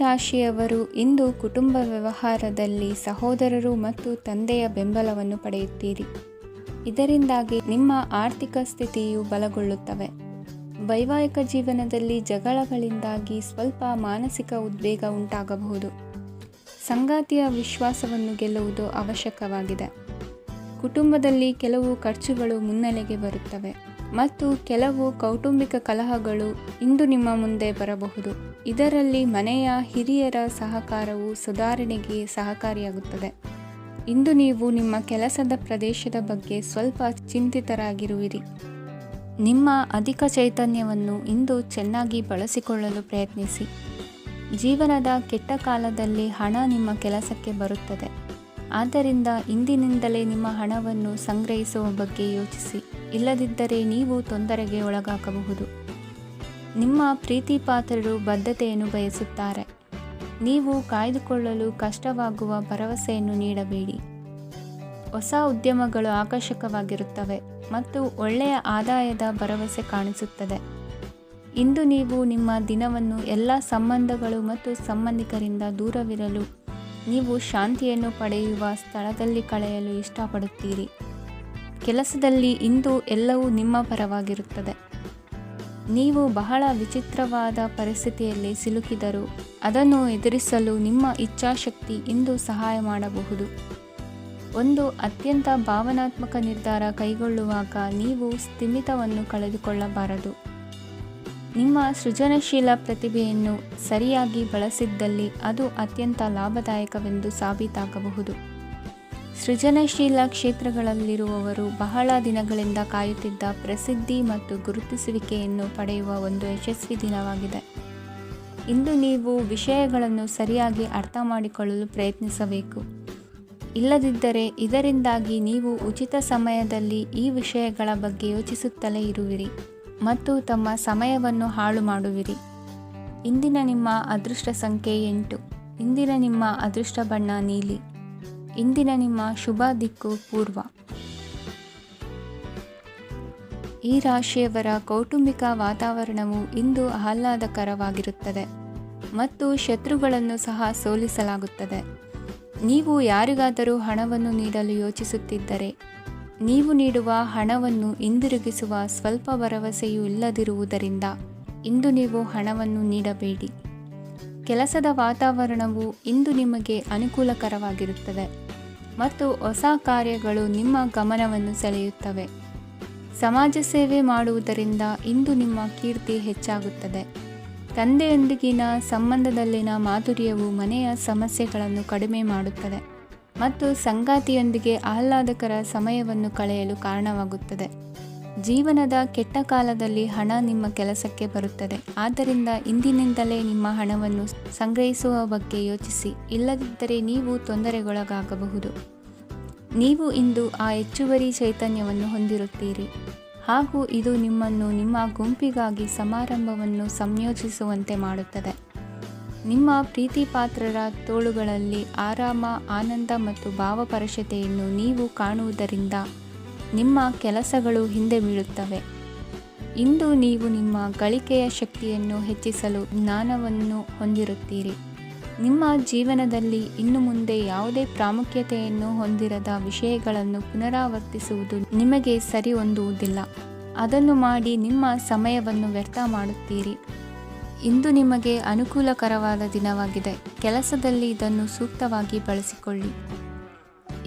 ರಾಶಿಯವರು ಇಂದು ಕುಟುಂಬ ವ್ಯವಹಾರದಲ್ಲಿ ಸಹೋದರರು ಮತ್ತು ತಂದೆಯ ಬೆಂಬಲವನ್ನು ಪಡೆಯುತ್ತೀರಿ. ಇದರಿಂದಾಗಿ ನಿಮ್ಮ ಆರ್ಥಿಕ ಸ್ಥಿತಿಯು ಬಲಗೊಳ್ಳುತ್ತವೆ. ವೈವಾಹಿಕ ಜೀವನದಲ್ಲಿ ಜಗಳಗಳಿಂದಾಗಿ ಸ್ವಲ್ಪ ಮಾನಸಿಕ ಉದ್ವೇಗ ಉಂಟಾಗಬಹುದು. ಸಂಗಾತಿಯ ವಿಶ್ವಾಸವನ್ನು ಗೆಲ್ಲುವುದು ಅವಶ್ಯಕವಾಗಿದೆ. ಕುಟುಂಬದಲ್ಲಿ ಕೆಲವು ಖರ್ಚುಗಳು ಮುನ್ನೆಲೆಗೆ ಬರುತ್ತವೆ ಮತ್ತು ಕೆಲವು ಕೌಟುಂಬಿಕ ಕಲಹಗಳು ಇಂದು ನಿಮ್ಮ ಮುಂದೆ ಬರಬಹುದು. ಇದರಲ್ಲಿ ಮನೆಯ ಹಿರಿಯರ ಸಹಕಾರವು ಸುಧಾರಣೆಗೆ ಸಹಕಾರಿಯಾಗುತ್ತದೆ. ಇಂದು ನೀವು ನಿಮ್ಮ ಕೆಲಸದ ಪ್ರದೇಶದ ಬಗ್ಗೆ ಸ್ವಲ್ಪ ಚಿಂತಿತರಾಗಿರುವಿರಿ. ನಿಮ್ಮ ಅಧಿಕ ಚೈತನ್ಯವನ್ನು ಇಂದು ಚೆನ್ನಾಗಿ ಬಳಸಿಕೊಳ್ಳಲು ಪ್ರಯತ್ನಿಸಿ. ಜೀವನದ ಕೆಟ್ಟ ಕಾಲದಲ್ಲಿ ಹಣ ನಿಮ್ಮ ಕೆಲಸಕ್ಕೆ ಬರುತ್ತದೆ. ಆದ್ದರಿಂದ ಇಂದಿನಿಂದಲೇ ನಿಮ್ಮ ಹಣವನ್ನು ಸಂಗ್ರಹಿಸುವ ಬಗ್ಗೆ ಯೋಚಿಸಿ. ಇಲ್ಲದಿದ್ದರೆ ನೀವು ತೊಂದರೆಗೆ ಒಳಗಾಗಬಹುದು. ನಿಮ್ಮ ಪ್ರೀತಿಪಾತ್ರರು ಬದ್ಧತೆಯನ್ನು ಬಯಸುತ್ತಾರೆ. ನೀವು ಕಾಯ್ದುಕೊಳ್ಳಲು ಕಷ್ಟವಾಗುವ ಭರವಸೆಯನ್ನು ನೀಡಬೇಡಿ. ಹೊಸ ಉದ್ಯಮಗಳು ಆಕರ್ಷಕವಾಗಿರುತ್ತವೆ ಮತ್ತು ಒಳ್ಳೆಯ ಆದಾಯದ ಭರವಸೆ ಕಾಣಿಸುತ್ತದೆ. ಇಂದು ನೀವು ನಿಮ್ಮ ದಿನವನ್ನು ಎಲ್ಲ ಸಂಬಂಧಗಳು ಮತ್ತು ಸಂಬಂಧಿಕರಿಂದ ದೂರವಿರಲು ನೀವು ಶಾಂತಿಯನ್ನು ಪಡೆಯುವ ಸ್ಥಳದಲ್ಲಿ ಕಳೆಯಲು ಇಷ್ಟಪಡುತ್ತೀರಿ. ಕೆಲಸದಲ್ಲಿ ಇಂದು ಎಲ್ಲವೂ ನಿಮ್ಮ ಪರವಾಗಿರುತ್ತದೆ. ನೀವು ಬಹಳ ವಿಚಿತ್ರವಾದ ಪರಿಸ್ಥಿತಿಯಲ್ಲಿ ಸಿಲುಕಿದರೂ ಅದನ್ನು ಎದುರಿಸಲು ನಿಮ್ಮ ಇಚ್ಛಾಶಕ್ತಿ ಇಂದು ಸಹಾಯ ಮಾಡಬಹುದು. ಒಂದು ಅತ್ಯಂತ ಭಾವನಾತ್ಮಕ ನಿರ್ಧಾರ ಕೈಗೊಳ್ಳುವಾಗ ನೀವು ಸ್ಥಿಮಿತವನ್ನು ಕಳೆದುಕೊಳ್ಳಬಾರದು. ನಿಮ್ಮ ಸೃಜನಶೀಲ ಪ್ರತಿಭೆಯನ್ನು ಸರಿಯಾಗಿ ಬಳಸಿದ್ದಲ್ಲಿ ಅದು ಅತ್ಯಂತ ಲಾಭದಾಯಕವೆಂದು ಸಾಬೀತಾಗಬಹುದು. ಸೃಜನಶೀಲ ಕ್ಷೇತ್ರಗಳಲ್ಲಿರುವವರು ಬಹಳ ದಿನಗಳಿಂದ ಕಾಯುತ್ತಿದ್ದ ಪ್ರಸಿದ್ಧಿ ಮತ್ತು ಗುರುತಿಸುವಿಕೆಯನ್ನು ಪಡೆಯುವ ಒಂದು ಯಶಸ್ವಿ ದಿನವಾಗಿದೆ. ಇಂದು ನೀವು ವಿಷಯಗಳನ್ನು ಸರಿಯಾಗಿ ಅರ್ಥ ಮಾಡಿಕೊಳ್ಳಲು ಪ್ರಯತ್ನಿಸಬೇಕು. ಇಲ್ಲದಿದ್ದರೆ ಇದರಿಂದಾಗಿ ನೀವು ಉಚಿತ ಸಮಯದಲ್ಲಿ ಈ ವಿಷಯಗಳ ಬಗ್ಗೆ ಯೋಚಿಸುತ್ತಲೇ ಇರುವಿರಿ ಮತ್ತು ತಮ್ಮ ಸಮಯವನ್ನು ಹಾಳು ಮಾಡುವಿರಿ. ಇಂದಿನ ನಿಮ್ಮ ಅದೃಷ್ಟ ಸಂಖ್ಯೆ 8. ಇಂದಿನ ನಿಮ್ಮ ಅದೃಷ್ಟ ಬಣ್ಣ ನೀಲಿ. ಇಂದಿನ ನಿಮ್ಮ ಶುಭ ದಿಕ್ಕು ಪೂರ್ವ. ಈ ರಾಶಿಯವರ ಕೌಟುಂಬಿಕ ವಾತಾವರಣವು ಇಂದು ಆಹ್ಲಾದಕರವಾಗಿರುತ್ತದೆ ಮತ್ತು ಶತ್ರುಗಳನ್ನು ಸಹ ಸೋಲಿಸಲಾಗುತ್ತದೆ. ನೀವು ಯಾರಿಗಾದರೂ ಹಣವನ್ನು ನೀಡಲು ಯೋಚಿಸುತ್ತಿದ್ದರೆ ನೀವು ನೀಡುವ ಹಣವನ್ನು ಹಿಂದಿರುಗಿಸುವ ಸ್ವಲ್ಪ ಭರವಸೆಯೂ ಇಲ್ಲದಿರುವುದರಿಂದ ಇಂದು ನೀವು ಹಣವನ್ನು ನೀಡಬೇಡಿ. ಕೆಲಸದ ವಾತಾವರಣವು ಇಂದು ನಿಮಗೆ ಅನುಕೂಲಕರವಾಗಿರುತ್ತದೆ ಮತ್ತು ಹೊಸ ಕಾರ್ಯಗಳು ನಿಮ್ಮ ಗಮನವನ್ನು ಸೆಳೆಯುತ್ತವೆ. ಸಮಾಜ ಸೇವೆ ಮಾಡುವುದರಿಂದ ಇಂದು ನಿಮ್ಮ ಕೀರ್ತಿ ಹೆಚ್ಚಾಗುತ್ತದೆ. ತಂದೆಯೊಂದಿಗಿನ ಸಂಬಂಧದಲ್ಲಿನ ಮಾಧುರ್ಯವು ಮನೆಯ ಸಮಸ್ಯೆಗಳನ್ನು ಕಡಿಮೆ ಮಾಡುತ್ತದೆ ಮತ್ತು ಸಂಗಾತಿಯೊಂದಿಗೆ ಆಹ್ಲಾದಕರ ಸಮಯವನ್ನು ಕಳೆಯಲು ಕಾರಣವಾಗುತ್ತದೆ. ಜೀವನದ ಕೆಟ್ಟ ಕಾಲದಲ್ಲಿ ಹಣ ನಿಮ್ಮ ಕೆಲಸಕ್ಕೆ ಬರುತ್ತದೆ. ಆದ್ದರಿಂದ ಇಂದಿನಿಂದಲೇ ನಿಮ್ಮ ಹಣವನ್ನು ಸಂಗ್ರಹಿಸುವ ಬಗ್ಗೆ ಯೋಚಿಸಿ. ಇಲ್ಲದಿದ್ದರೆ ನೀವು ತೊಂದರೆಗೊಳಗಾಗಬಹುದು. ನೀವು ಇಂದು ಆ ಹೆಚ್ಚುವರಿ ಚೈತನ್ಯವನ್ನು ಹೊಂದಿರುತ್ತೀರಿ ಹಾಗೂ ಇದು ನಿಮ್ಮನ್ನು ನಿಮ್ಮ ಗುಂಪಿಗಾಗಿ ಸಮಾರಂಭವನ್ನು ಸಂಯೋಜಿಸುವಂತೆ ಮಾಡುತ್ತದೆ. ನಿಮ್ಮ ಪ್ರೀತಿಪಾತ್ರರ ತೋಳುಗಳಲ್ಲಿ ಆರಾಮ, ಆನಂದ ಮತ್ತು ಭಾವಪರಶತೆಯನ್ನು ನೀವು ಕಾಣುವುದರಿಂದ ನಿಮ್ಮ ಕೆಲಸಗಳು ಹಿಂದೆ ಬೀಳುತ್ತವೆ. ಇಂದು ನೀವು ನಿಮ್ಮ ಗಳಿಕೆಯ ಶಕ್ತಿಯನ್ನು ಹೆಚ್ಚಿಸಲು ಜ್ಞಾನವನ್ನು ಹೊಂದಿರುತ್ತೀರಿ. ನಿಮ್ಮ ಜೀವನದಲ್ಲಿ ಇನ್ನು ಮುಂದೆ ಯಾವುದೇ ಪ್ರಾಮುಖ್ಯತೆಯನ್ನು ಹೊಂದಿರದ ವಿಷಯಗಳನ್ನು ಪುನರಾವರ್ತಿಸುವುದು ನಿಮಗೆ ಸರಿ ಹೊಂದುವುದಿಲ್ಲ. ಅದನ್ನು ಮಾಡಿ ನಿಮ್ಮ ಸಮಯವನ್ನು ವ್ಯರ್ಥ ಮಾಡುತ್ತೀರಿ. ಇಂದು ನಿಮಗೆ ಅನುಕೂಲಕರವಾದ ದಿನವಾಗಿದೆ. ಕೆಲಸದಲ್ಲಿ ಇದನ್ನು ಸೂಕ್ತವಾಗಿ ಬಳಸಿಕೊಳ್ಳಿ.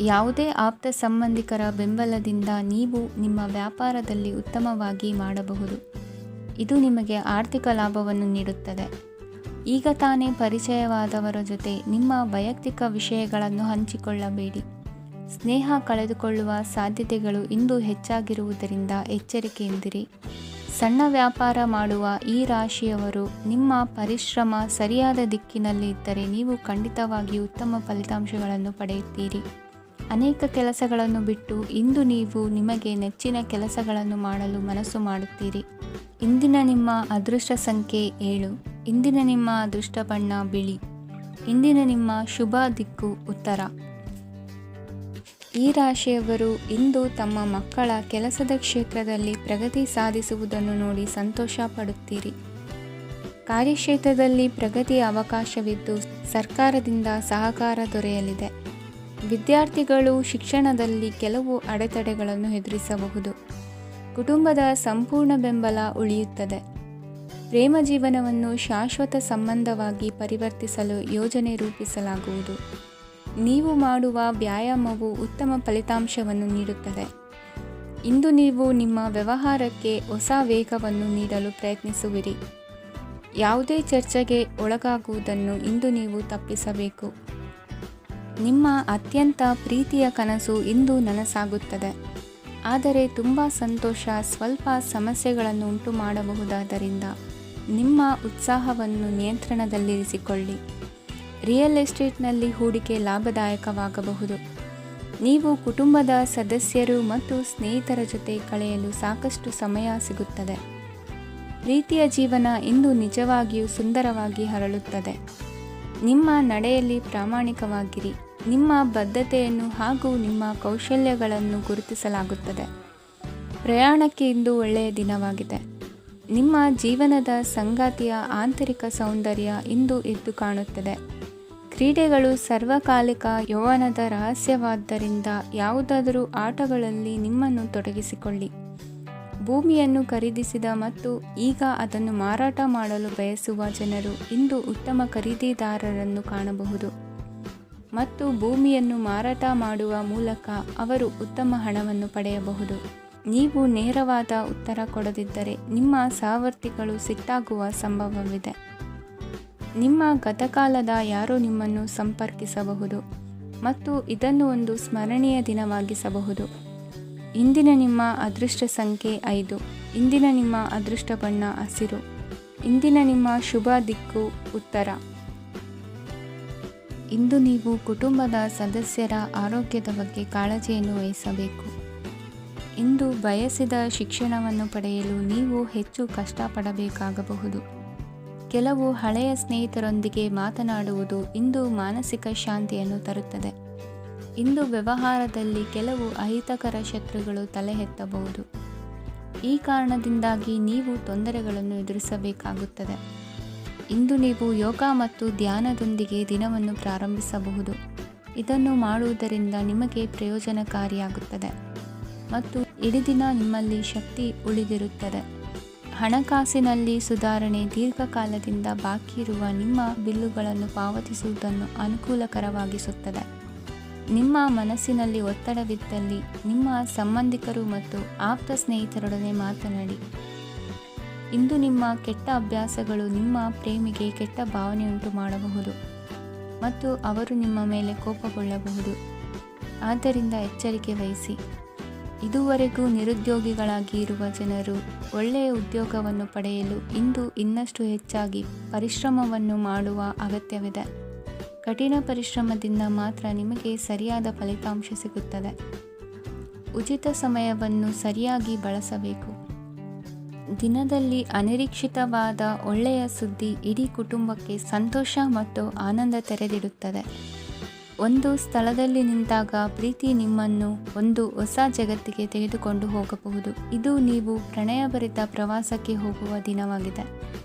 ಯಾವುದೇ ಆಪ್ತ ಸಂಬಂಧಿಕರ ಬೆಂಬಲದಿಂದ ನೀವು ನಿಮ್ಮ ವ್ಯಾಪಾರದಲ್ಲಿ ಉತ್ತಮವಾಗಿ ಮಾಡಬಹುದು. ಇದು ನಿಮಗೆ ಆರ್ಥಿಕ ಲಾಭವನ್ನು ನೀಡುತ್ತದೆ. ಈಗ ತಾನೇ ಪರಿಚಯವಾದವರ ಜೊತೆ ನಿಮ್ಮ ವೈಯಕ್ತಿಕ ವಿಷಯಗಳನ್ನು ಹಂಚಿಕೊಳ್ಳಬೇಡಿ. ಸ್ನೇಹ ಕಳೆದುಕೊಳ್ಳುವ ಸಾಧ್ಯತೆಗಳು ಇಂದು ಹೆಚ್ಚಾಗಿರುವುದರಿಂದ ಎಚ್ಚರಿಕೆಯಿಂದಿರಿ. ಸಣ್ಣ ವ್ಯಾಪಾರ ಮಾಡುವ ಈ ರಾಶಿಯವರು ನಿಮ್ಮ ಪರಿಶ್ರಮ ಸರಿಯಾದ ದಿಕ್ಕಿನಲ್ಲಿ ಇದ್ದರೆ ನೀವು ಖಂಡಿತವಾಗಿಯೂ ಉತ್ತಮ ಫಲಿತಾಂಶಗಳನ್ನು ಪಡೆಯುತ್ತೀರಿ. ಅನೇಕ ಕೆಲಸಗಳನ್ನು ಬಿಟ್ಟು ಇಂದು ನೀವು ನಿಮಗೆ ನೆಚ್ಚಿನ ಕೆಲಸಗಳನ್ನು ಮಾಡಲು ಮನಸ್ಸು ಮಾಡುತ್ತೀರಿ. ಇಂದಿನ ನಿಮ್ಮ ಅದೃಷ್ಟ ಸಂಖ್ಯೆ 7. ಇಂದಿನ ನಿಮ್ಮ ಅದೃಷ್ಟ ಬಣ್ಣ ಬಿಳಿ. ಇಂದಿನ ನಿಮ್ಮ ಶುಭ ದಿಕ್ಕು ಉತ್ತರ. ಈ ರಾಶಿಯವರು ಇಂದು ತಮ್ಮ ಮಕ್ಕಳ ಕೆಲಸದ ಕ್ಷೇತ್ರದಲ್ಲಿ ಪ್ರಗತಿ ಸಾಧಿಸುವುದನ್ನು ನೋಡಿ ಸಂತೋಷ ಪಡುತ್ತೀರಿ. ಕಾರ್ಯಕ್ಷೇತ್ರದಲ್ಲಿ ಪ್ರಗತಿಯ ಅವಕಾಶವಿದ್ದು ಸರ್ಕಾರದಿಂದ ಸಹಕಾರ ದೊರೆಯಲಿದೆ. ವಿದ್ಯಾರ್ಥಿಗಳು ಶಿಕ್ಷಣದಲ್ಲಿ ಕೆಲವು ಅಡೆತಡೆಗಳನ್ನು ಎದುರಿಸಬಹುದು. ಕುಟುಂಬದ ಸಂಪೂರ್ಣ ಬೆಂಬಲ ಉಳಿಯುತ್ತದೆ. ಪ್ರೇಮ ಜೀವನವನ್ನು ಶಾಶ್ವತ ಸಂಬಂಧವಾಗಿ ಪರಿವರ್ತಿಸಲು ಯೋಜನೆ ರೂಪಿಸಲಾಗುವುದು. ನೀವು ಮಾಡುವ ವ್ಯಾಯಾಮವು ಉತ್ತಮ ಫಲಿತಾಂಶವನ್ನು ನೀಡುತ್ತದೆ. ಇಂದು ನೀವು ನಿಮ್ಮ ವ್ಯವಹಾರಕ್ಕೆ ಹೊಸ ವೇಗವನ್ನು ನೀಡಲು ಪ್ರಯತ್ನಿಸುವಿರಿ. ಯಾವುದೇ ಚರ್ಚೆಗೆ ಒಳಗಾಗುವುದನ್ನು ಇಂದು ನೀವು ತಪ್ಪಿಸಬೇಕು. ನಿಮ್ಮ ಅತ್ಯಂತ ಪ್ರೀತಿಯ ಕನಸು ಇಂದು ನನಸಾಗುತ್ತದೆ. ಆದರೆ ತುಂಬ ಸಂತೋಷ ಸ್ವಲ್ಪ ಸಮಸ್ಯೆಗಳನ್ನು ಉಂಟು ಮಾಡಬಹುದಾದ್ದರಿಂದ ನಿಮ್ಮ ಉತ್ಸಾಹವನ್ನು ನಿಯಂತ್ರಣದಲ್ಲಿರಿಸಿಕೊಳ್ಳಿ. ರಿಯಲ್ ಎಸ್ಟೇಟ್ನಲ್ಲಿ ಹೂಡಿಕೆ ಲಾಭದಾಯಕವಾಗಬಹುದು. ನೀವು ಕುಟುಂಬದ ಸದಸ್ಯರು ಮತ್ತು ಸ್ನೇಹಿತರ ಜೊತೆ ಕಳೆಯಲು ಸಾಕಷ್ಟು ಸಮಯ ಸಿಗುತ್ತದೆ. ಪ್ರೀತಿಯ ಜೀವನ ಇಂದು ನಿಜವಾಗಿಯೂ ಸುಂದರವಾಗಿ ಹರಳುತ್ತದೆ. ನಿಮ್ಮ ನಡೆಯಲ್ಲಿ ಪ್ರಾಮಾಣಿಕವಾಗಿರಿ. ನಿಮ್ಮ ಬದ್ಧತೆಯನ್ನು ಹಾಗೂ ನಿಮ್ಮ ಕೌಶಲ್ಯಗಳನ್ನು ಗುರುತಿಸಲಾಗುತ್ತದೆ. ಪ್ರಯಾಣಕ್ಕೆ ಇಂದು ಒಳ್ಳೆಯ ದಿನವಾಗಿದೆ. ನಿಮ್ಮ ಜೀವನದ ಸಂಗಾತಿಯ ಆಂತರಿಕ ಸೌಂದರ್ಯ ಇಂದು ಎದ್ದು ಕಾಣುತ್ತದೆ. ಕ್ರೀಡೆಗಳು ಸರ್ವಕಾಲಿಕ ಯೌವನದ ರಹಸ್ಯವಾದ್ದರಿಂದ ಯಾವುದಾದರೂ ಆಟಗಳಲ್ಲಿ ನಿಮ್ಮನ್ನು ತೊಡಗಿಸಿಕೊಳ್ಳಿ. ಭೂಮಿಯನ್ನು ಖರೀದಿಸಿದ ಮತ್ತು ಈಗ ಅದನ್ನು ಮಾರಾಟ ಮಾಡಲು ಬಯಸುವ ಜನರು ಇಂದು ಉತ್ತಮ ಖರೀದಿದಾರರನ್ನು ಕಾಣಬಹುದು ಮತ್ತು ಭೂಮಿಯನ್ನು ಮಾರಾಟ ಮಾಡುವ ಮೂಲಕ ಅವರು ಉತ್ತಮ ಹಣವನ್ನು ಪಡೆಯಬಹುದು. ನೀವು ನೇರವಾದ ಉತ್ತರ ಕೊಡದಿದ್ದರೆ ನಿಮ್ಮ ಸಹವರ್ತಿಗಳು ಸಿಟ್ಟಾಗುವ ಸಂಭವವಿದೆ. ನಿಮ್ಮ ಗತಕಾಲದ ಯಾರೋ ನಿಮ್ಮನ್ನು ಸಂಪರ್ಕಿಸಬಹುದು ಮತ್ತು ಇದನ್ನು ಒಂದು ಸ್ಮರಣೀಯ ದಿನವಾಗಿಸಬಹುದು. ಇಂದಿನ ನಿಮ್ಮ ಅದೃಷ್ಟ ಸಂಖ್ಯೆ 5. ಇಂದಿನ ನಿಮ್ಮ ಅದೃಷ್ಟ ಬಣ್ಣ ಹಸಿರು. ಇಂದಿನ ನಿಮ್ಮ ಶುಭ ದಿಕ್ಕು ಉತ್ತರ. ಇಂದು ನೀವು ಕುಟುಂಬದ ಸದಸ್ಯರ ಆರೋಗ್ಯದ ಬಗ್ಗೆ ಕಾಳಜಿಯನ್ನು ವಹಿಸಬೇಕು. ಇಂದು ಬಯಸಿದ ಶಿಕ್ಷಣವನ್ನು ಪಡೆಯಲು ನೀವು ಹೆಚ್ಚು ಕಷ್ಟಪಡಬೇಕಾಗಬಹುದು. ಕೆಲವು ಹಳೆಯ ಸ್ನೇಹಿತರೊಂದಿಗೆ ಮಾತನಾಡುವುದು ಇಂದು ಮಾನಸಿಕ ಶಾಂತಿಯನ್ನು ತರುತ್ತದೆ. ಇಂದು ವ್ಯವಹಾರದಲ್ಲಿ ಕೆಲವು ಅಹಿತಕರ ಶತ್ರುಗಳು ತಲೆ ಎತ್ತಬಹುದು. ಈ ಕಾರಣದಿಂದಾಗಿ ನೀವು ತೊಂದರೆಗಳನ್ನು ಎದುರಿಸಬೇಕಾಗುತ್ತದೆ. ಇಂದು ನೀವು ಯೋಗ ಮತ್ತು ಧ್ಯಾನದೊಂದಿಗೆ ದಿನವನ್ನು ಪ್ರಾರಂಭಿಸಬಹುದು. ಇದನ್ನು ಮಾಡುವುದರಿಂದ ನಿಮಗೆ ಪ್ರಯೋಜನಕಾರಿಯಾಗುತ್ತದೆ ಮತ್ತು ಇಡೀ ದಿನ ನಿಮ್ಮಲ್ಲಿ ಶಕ್ತಿ ಉಳಿದಿರುತ್ತದೆ. ಹಣಕಾಸಿನಲ್ಲಿ ಸುಧಾರಣೆ ದೀರ್ಘಕಾಲದಿಂದ ಬಾಕಿ ಇರುವ ನಿಮ್ಮ ಬಿಲ್ಲುಗಳನ್ನು ಪಾವತಿಸುವುದನ್ನು ಅನುಕೂಲಕರವಾಗಿಸುತ್ತದೆ. ನಿಮ್ಮ ಮನಸ್ಸಿನಲ್ಲಿ ಒತ್ತಡವಿದ್ದಲ್ಲಿ ನಿಮ್ಮ ಸಂಬಂಧಿಕರು ಮತ್ತು ಆಪ್ತ ಸ್ನೇಹಿತರೊಡನೆ ಮಾತನಾಡಿ. ಇಂದು ನಿಮ್ಮ ಕೆಟ್ಟ ಅಭ್ಯಾಸಗಳು ನಿಮ್ಮ ಪ್ರೇಮಿಗೆ ಕೆಟ್ಟ ಭಾವನೆಯುಂಟು ಮಾಡಬಹುದು ಮತ್ತು ಅವರು ನಿಮ್ಮ ಮೇಲೆ ಕೋಪಗೊಳ್ಳಬಹುದು. ಆದ್ದರಿಂದ ಎಚ್ಚರಿಕೆ ವಹಿಸಿ. ಇದುವರೆಗೂ ನಿರುದ್ಯೋಗಿಗಳಾಗಿ ಇರುವ ಜನರು ಒಳ್ಳೆಯ ಉದ್ಯೋಗವನ್ನು ಪಡೆಯಲು ಇಂದು ಇನ್ನಷ್ಟು ಹೆಚ್ಚಾಗಿ ಪರಿಶ್ರಮವನ್ನು ಮಾಡುವ ಅಗತ್ಯವಿದೆ. ಕಠಿಣ ಪರಿಶ್ರಮದಿಂದ ಮಾತ್ರ ನಿಮಗೆ ಸರಿಯಾದ ಫಲಿತಾಂಶ ಸಿಗುತ್ತದೆ. ಉಚಿತ ಸಮಯವನ್ನು ಸರಿಯಾಗಿ ಬಳಸಬೇಕು. ದಿನದಲ್ಲಿ ಅನಿರೀಕ್ಷಿತವಾದ ಒಳ್ಳೆಯ ಸುದ್ದಿ ಇಡೀ ಕುಟುಂಬಕ್ಕೆ ಸಂತೋಷ ಮತ್ತು ಆನಂದ ತೆರೆದಿಡುತ್ತದೆ. ಒಂದು ಸ್ಥಳದಲ್ಲಿ ನಿಂತಾಗ ಪ್ರೀತಿ ನಿಮ್ಮನ್ನು ಒಂದು ಹೊಸ ಜಗತ್ತಿಗೆ ತೆಗೆದುಕೊಂಡು ಹೋಗಬಹುದು. ಇದು ನೀವು ಪ್ರಣಯಭರಿತ ಪ್ರವಾಸಕ್ಕೆ ಹೋಗುವ ದಿನವಾಗಿದೆ.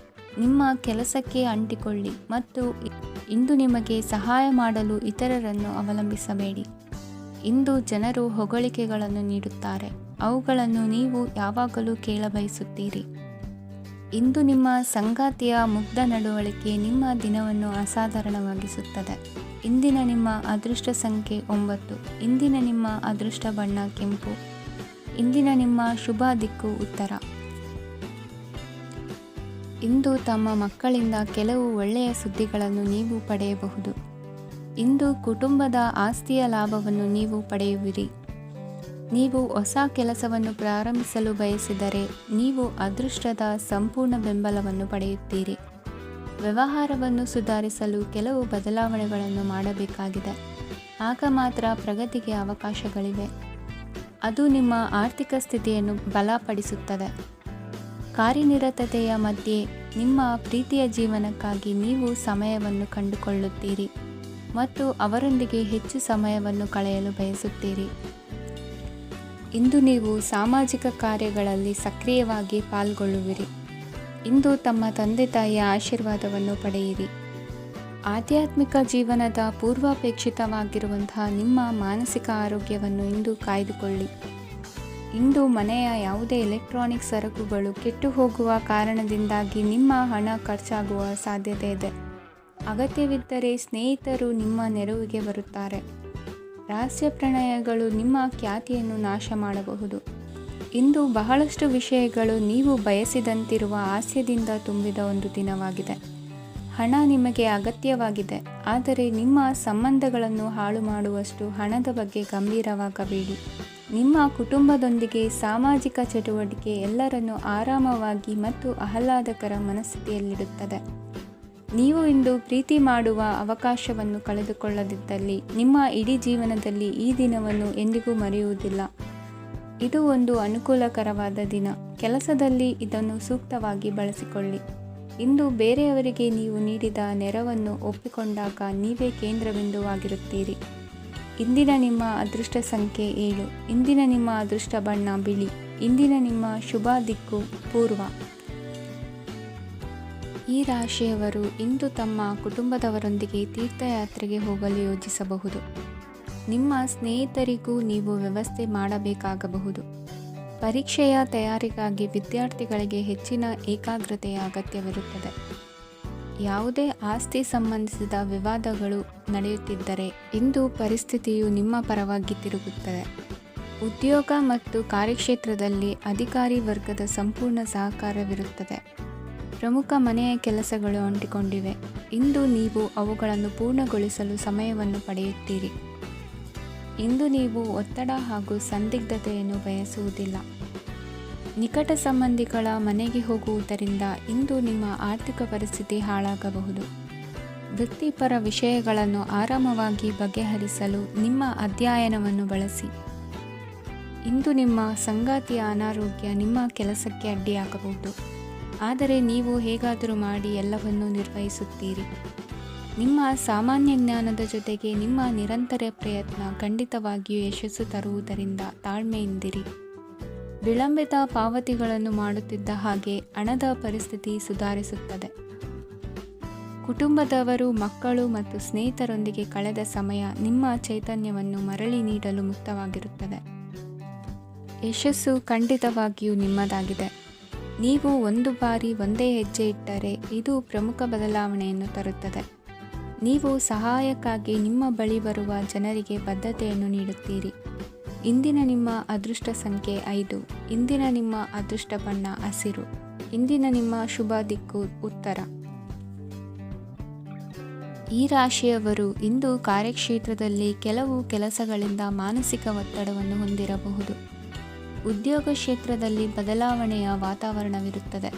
ನಿಮ್ಮ ಕೆಲಸಕ್ಕೆ ಅಂಟಿಕೊಳ್ಳಿ ಮತ್ತು ಇಂದು ನಿಮಗೆ ಸಹಾಯ ಮಾಡಲು ಇತರರನ್ನು ಅವಲಂಬಿಸಬೇಡಿ. ಇಂದು ಜನರು ಹೊಗಳಿಕೆಗಳನ್ನು ನೀಡುತ್ತಾರೆ. ಅವುಗಳನ್ನು ನೀವು ಯಾವಾಗಲೂ ಕೇಳಬಯಸುತ್ತೀರಿ. ಇಂದು ನಿಮ್ಮ ಸಂಗಾತಿಯ ಮುಗ್ಧ ನಡವಳಿಕೆ ನಿಮ್ಮ ದಿನವನ್ನು ಅಸಾಧಾರಣವಾಗಿಸುತ್ತದೆ. ಇಂದಿನ ನಿಮ್ಮ ಅದೃಷ್ಟ ಸಂಖ್ಯೆ 9. ಇಂದಿನ ನಿಮ್ಮ ಅದೃಷ್ಟ ಬಣ್ಣ ಕೆಂಪು. ಇಂದಿನ ನಿಮ್ಮ ಶುಭ ದಿಕ್ಕು ಉತ್ತರ. ಇಂದು ತಮ್ಮ ಮಕ್ಕಳಿಂದ ಕೆಲವು ಒಳ್ಳೆಯ ಸುದ್ದಿಗಳನ್ನು ನೀವು ಪಡೆಯಬಹುದು. ಇಂದು ಕುಟುಂಬದ ಆಸ್ತಿಯ ಲಾಭವನ್ನು ನೀವು ಪಡೆಯುವಿರಿ. ನೀವು ಹೊಸ ಕೆಲಸವನ್ನು ಪ್ರಾರಂಭಿಸಲು ಬಯಸಿದರೆ ನೀವು ಅದೃಷ್ಟದ ಸಂಪೂರ್ಣ ಬೆಂಬಲವನ್ನು ಪಡೆಯುತ್ತೀರಿ. ವ್ಯವಹಾರವನ್ನು ಸುಧಾರಿಸಲು ಕೆಲವು ಬದಲಾವಣೆಗಳನ್ನು ಮಾಡಬೇಕಾಗಿದೆ. ಆಗ ಮಾತ್ರ ಪ್ರಗತಿಗೆ ಅವಕಾಶಗಳಿವೆ. ಅದು ನಿಮ್ಮ ಆರ್ಥಿಕ ಸ್ಥಿತಿಯನ್ನು ಬಲಪಡಿಸುತ್ತದೆ. ಕಾರ್ಯನಿರತತೆಯ ಮಧ್ಯೆ ನಿಮ್ಮ ಪ್ರೀತಿಯ ಜೀವನಕ್ಕಾಗಿ ನೀವು ಸಮಯವನ್ನು ಕಂಡುಕೊಳ್ಳುತ್ತೀರಿ ಮತ್ತು ಅವರೊಂದಿಗೆ ಹೆಚ್ಚು ಸಮಯವನ್ನು ಕಳೆಯಲು ಬಯಸುತ್ತೀರಿ. ಇಂದು ನೀವು ಸಾಮಾಜಿಕ ಕಾರ್ಯಗಳಲ್ಲಿ ಸಕ್ರಿಯವಾಗಿ ಪಾಲ್ಗೊಳ್ಳುವಿರಿ. ಇಂದು ತಮ್ಮ ತಂದೆ ತಾಯಿಯ ಆಶೀರ್ವಾದವನ್ನು ಪಡೆಯಿರಿ. ಆಧ್ಯಾತ್ಮಿಕ ಜೀವನದ ಪೂರ್ವಾಪೇಕ್ಷಿತವಾಗಿರುವಂತಹ ನಿಮ್ಮ ಮಾನಸಿಕ ಆರೋಗ್ಯವನ್ನು ಇಂದು ಕಾಯ್ದುಕೊಳ್ಳಿ. ಇಂದು ಮನೆಯ ಯಾವುದೇ ಎಲೆಕ್ಟ್ರಾನಿಕ್ ಸರಕುಗಳು ಕೆಟ್ಟು ಹೋಗುವ ಕಾರಣದಿಂದಾಗಿ ನಿಮ್ಮ ಹಣ ಖರ್ಚಾಗುವ ಸಾಧ್ಯತೆ ಇದೆ. ಅಗತ್ಯವಿದ್ದರೆ ಸ್ನೇಹಿತರು ನಿಮ್ಮ ನೆರವಿಗೆ ಬರುತ್ತಾರೆ. ರಹಸ್ಯ ಪ್ರಣಯಗಳು ನಿಮ್ಮ ಖ್ಯಾತಿಯನ್ನು ನಾಶ ಮಾಡಬಹುದು. ಇಂದು ಬಹಳಷ್ಟು ವಿಷಯಗಳು ನೀವು ಬಯಸಿದಂತಿರುವ ಹಾಸ್ಯದಿಂದ ತುಂಬಿದ ಒಂದು ದಿನವಾಗಿದೆ. ಹಣ ನಿಮಗೆ ಅಗತ್ಯವಾಗಿದೆ, ಆದರೆ ನಿಮ್ಮ ಸಂಬಂಧಗಳನ್ನು ಹಾಳು ಮಾಡುವಷ್ಟು ಹಣದ ಬಗ್ಗೆ ಗಂಭೀರವಾಗಬೇಡಿ. ನಿಮ್ಮ ಕುಟುಂಬದೊಂದಿಗೆ ಸಾಮಾಜಿಕ ಚಟುವಟಿಕೆ ಎಲ್ಲರನ್ನೂ ಆರಾಮವಾಗಿ ಮತ್ತು ಆಹ್ಲಾದಕರ ಮನಸ್ಥಿತಿಯಲ್ಲಿಡುತ್ತದೆ. ನೀವು ಇಂದು ಪ್ರೀತಿ ಮಾಡುವ ಅವಕಾಶವನ್ನು ಕಳೆದುಕೊಳ್ಳದಿದ್ದಲ್ಲಿ ನಿಮ್ಮ ಇಡೀ ಜೀವನದಲ್ಲಿ ಈ ದಿನವನ್ನು ಎಂದಿಗೂ ಮರೆಯುವುದಿಲ್ಲ. ಇದು ಒಂದು ಅನುಕೂಲಕರವಾದ ದಿನ. ಕೆಲಸದಲ್ಲಿ ಇದನ್ನು ಸೂಕ್ತವಾಗಿ ಬಳಸಿಕೊಳ್ಳಿ. ಇಂದು ಬೇರೆಯವರಿಗೆ ನೀವು ನೀಡಿದ ನೆರವನ್ನು ಒಪ್ಪಿಕೊಂಡಾಗ ನೀವೇ ಕೇಂದ್ರಬಿಂದುವಾಗಿರುತ್ತೀರಿ. ಇಂದಿನ ನಿಮ್ಮ ಅದೃಷ್ಟ ಸಂಖ್ಯೆ 7. ಇಂದಿನ ನಿಮ್ಮ ಅದೃಷ್ಟ ಬಣ್ಣ ಬಿಳಿ. ಇಂದಿನ ನಿಮ್ಮ ಶುಭ ದಿಕ್ಕು ಪೂರ್ವ. ಈ ರಾಶಿಯವರು ಇಂದು ತಮ್ಮ ಕುಟುಂಬದವರೊಂದಿಗೆ ತೀರ್ಥಯಾತ್ರೆಗೆ ಹೋಗಲು ಯೋಜಿಸಬಹುದು. ನಿಮ್ಮ ಸ್ನೇಹಿತರಿಗೂ ನೀವು ವ್ಯವಸ್ಥೆ ಮಾಡಬೇಕಾಗಬಹುದು. ಪರೀಕ್ಷೆಯ ತಯಾರಿಗಾಗಿ ವಿದ್ಯಾರ್ಥಿಗಳಿಗೆ ಹೆಚ್ಚಿನ ಏಕಾಗ್ರತೆಯ ಅಗತ್ಯವಿರುತ್ತದೆ. ಯಾವುದೇ ಆಸ್ತಿ ಸಂಬಂಧಿಸಿದ ವಿವಾದಗಳು ನಡೆಯುತ್ತಿದ್ದರೆ ಇಂದು ಪರಿಸ್ಥಿತಿಯು ನಿಮ್ಮ ಪರವಾಗಿ ತಿರುಗುತ್ತದೆ. ಉದ್ಯೋಗ ಮತ್ತು ಕಾರ್ಯಕ್ಷೇತ್ರದಲ್ಲಿ ಅಧಿಕಾರಿ ವರ್ಗದ ಸಂಪೂರ್ಣ ಸಹಕಾರವಿರುತ್ತದೆ. ಪ್ರಮುಖ ಮನೆಯ ಕೆಲಸಗಳು ಅಂಟಿಕೊಂಡಿವೆ. ಇಂದು ನೀವು ಅವುಗಳನ್ನು ಪೂರ್ಣಗೊಳಿಸಲು ಸಮಯವನ್ನು ಪಡೆಯುತ್ತೀರಿ. ಇಂದು ನೀವು ಒತ್ತಡ ಹಾಗೂ ಸಂದಿಗ್ಧತೆಯನ್ನು ಬಯಸುವುದಿಲ್ಲ. ನಿಕಟ ಸಂಬಂಧಿಗಳ ಮನೆಗೆ ಹೋಗುವುದರಿಂದ ಇಂದು ನಿಮ್ಮ ಆರ್ಥಿಕ ಪರಿಸ್ಥಿತಿ ಹಾಳಾಗಬಹುದು. ವೃತ್ತಿಪರ ವಿಷಯಗಳನ್ನು ಆರಾಮವಾಗಿ ಬಗೆಹರಿಸಲು ನಿಮ್ಮ ಅಧ್ಯಯನವನ್ನು ಬಳಸಿ. ಇಂದು ನಿಮ್ಮ ಸಂಗಾತಿಯ ಅನಾರೋಗ್ಯ ನಿಮ್ಮ ಕೆಲಸಕ್ಕೆ ಅಡ್ಡಿಯಾಗಬಹುದು, ಆದರೆ ನೀವು ಹೇಗಾದರೂ ಮಾಡಿ ಎಲ್ಲವನ್ನೂ ನಿರ್ವಹಿಸುತ್ತೀರಿ. ನಿಮ್ಮ ಸಾಮಾನ್ಯ ಜ್ಞಾನದ ಜೊತೆಗೆ ನಿಮ್ಮ ನಿರಂತರ ಪ್ರಯತ್ನ ಖಂಡಿತವಾಗಿಯೂ ಯಶಸ್ಸು ತರುವುದರಿಂದ ತಾಳ್ಮೆಯಿಂದಿರಿ. ವಿಳಂಬಿತ ಪಾವತಿಗಳನ್ನು ಮಾಡುತ್ತಿದ್ದ ಹಾಗೆ ಹಣದ ಪರಿಸ್ಥಿತಿ ಸುಧಾರಿಸುತ್ತದೆ. ಕುಟುಂಬದವರು, ಮಕ್ಕಳು ಮತ್ತು ಸ್ನೇಹಿತರೊಂದಿಗೆ ಕಳೆದ ಸಮಯ ನಿಮ್ಮ ಚೈತನ್ಯವನ್ನು ಮರಳಿ ನೀಡಲು ಮುಕ್ತವಾಗಿರುತ್ತದೆ. ಯಶಸ್ಸು ಖಂಡಿತವಾಗಿಯೂ ನಿಮ್ಮದಾಗಿದೆ. ನೀವು ಒಂದು ಬಾರಿ ಒಂದೇ ಹೆಜ್ಜೆ ಇಟ್ಟರೆ ಇದು ಪ್ರಮುಖ ಬದಲಾವಣೆಯನ್ನು ತರುತ್ತದೆ. ನೀವು ಸಹಾಯಕ್ಕಾಗಿ ನಿಮ್ಮ ಬಳಿ ಬರುವ ಜನರಿಗೆ ಬದ್ಧತೆಯನ್ನು ನೀಡುತ್ತೀರಿ. ಇಂದಿನ ನಿಮ್ಮ ಅದೃಷ್ಟ ಸಂಖ್ಯೆ 5. ಇಂದಿನ ನಿಮ್ಮ ಅದೃಷ್ಟ ಬಣ್ಣ ಹಸಿರು. ಇಂದಿನ ನಿಮ್ಮ ಶುಭ ದಿಕ್ಕು ಉತ್ತರ. ಈ ರಾಶಿಯವರು ಇಂದು ಕಾರ್ಯಕ್ಷೇತ್ರದಲ್ಲಿ ಕೆಲವು ಕೆಲಸಗಳಿಂದ ಮಾನಸಿಕ ಒತ್ತಡವನ್ನು ಹೊಂದಿರಬಹುದು. ಉದ್ಯೋಗ ಕ್ಷೇತ್ರದಲ್ಲಿ ಬದಲಾವಣೆಯ ವಾತಾವರಣವಿರುತ್ತದೆ.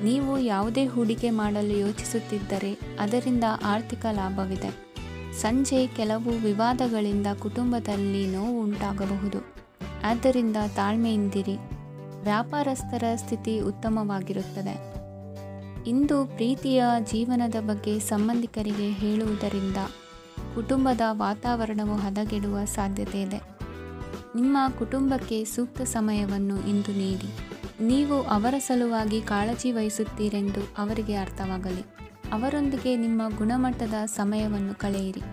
ನೀವು ಯಾವುದೇ ಹೂಡಿಕೆ ಮಾಡಲು ಯೋಚಿಸುತ್ತಿದ್ದರೆ ಅದರಿಂದ ಆರ್ಥಿಕ ಲಾಭವಿದೆ. ಸಂಜೆ ಕೆಲವು ವಿವಾದಗಳಿಂದ ಕುಟುಂಬದಲ್ಲಿ ನೋವು ಉಂಟಾಗಬಹುದು, ಆದ್ದರಿಂದ ತಾಳ್ಮೆಯಿಂದಿರಿ. ವ್ಯಾಪಾರಸ್ಥರ ಸ್ಥಿತಿ ಉತ್ತಮವಾಗಿರುತ್ತದೆ. ಇಂದು ಪ್ರೀತಿಯ ಜೀವನದ ಬಗ್ಗೆ ಸಂಬಂಧಿಕರಿಗೆ ಹೇಳುವುದರಿಂದ ಕುಟುಂಬದ ವಾತಾವರಣವು ಹದಗೆಡುವ ಸಾಧ್ಯತೆ ಇದೆ. ನಿಮ್ಮ ಕುಟುಂಬಕ್ಕೆ ಸೂಕ್ತ ಸಮಯವನ್ನು ಇಂದು ನೀಡಿ. ನೀವು ಅವರ ಸಲುವಾಗಿ ಕಾಳಜಿ ವಹಿಸುತ್ತೀರೆಂದು ಅವರಿಗೆ ಅರ್ಥವಾಗಲಿ. ಅವರೊಂದಿಗೆ ನಿಮ್ಮ ಗುಣಮಟ್ಟದ ಸಮಯವನ್ನು ಕಳೆಯಿರಿ.